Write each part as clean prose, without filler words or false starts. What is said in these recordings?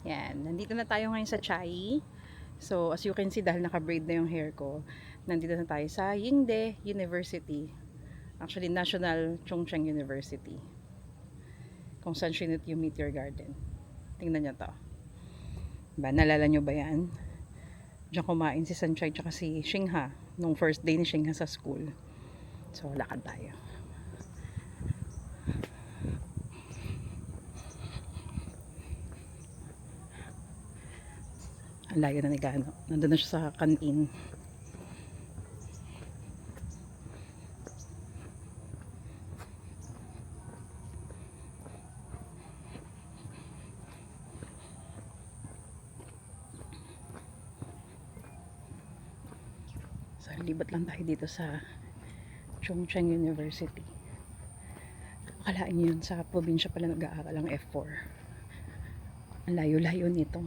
Yan, nandito na tayo ngayon sa Chai. So, as you can see, dahil naka-braid na yung hair ko, nandito na tayo sa Yingde University. Actually, National Chongqing University. Kung saan sinut yung Meteor Garden. Tingnan nyo to. Ba, nalala nyo ba yan? Diyan kumain si Sanchai tsaka si Shingha nung first day ni Shingha sa school. So, lakad tayo. Ang layo na ni Gano. Nandun na siya sa kantin. So, libat lang tayo dito sa Chongqing University. Akalain nyo yun, sa probinsya pala nag-aaral ang F4. Ang layo-layo nito.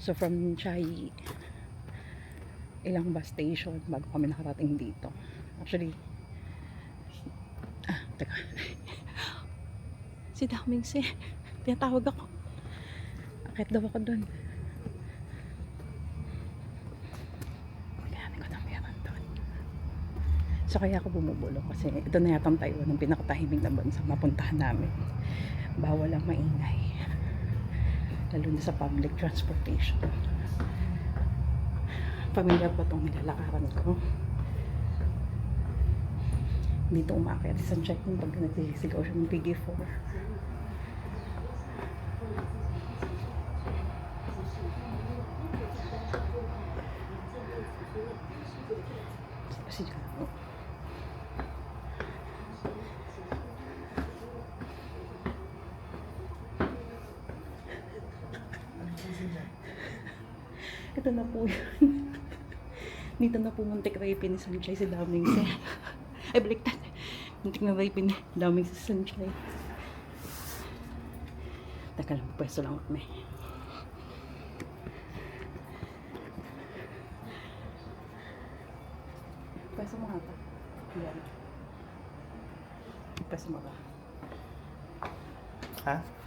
So from Chai, ilang bus station bago kami nakarating dito. Actually, teka. Si Daming si, tinatawag ako. Akit daw ako dun. Kaya ko na meron dun. So kaya ako bumubulong kasi ito na yatang Taiwan ng pinakatahimik na bansa mapuntahan namin. Bawal ang maingay. Lalo na sa public transportation. Pamilyar ba itong nilalakaran ko? Dito umakyat si Sanchai kung pag nagsisigaw siya ng PG4. Kasi ito na po yun. Dito na po muntik rape ni Sanchai si Daming si. Ay, baliktad. Muntik na rape ni Daming si Sanchai. Teka lang, pwesto lang kami. Pwesto mo nga pa. Yan. Pwesto mo ba? Ha?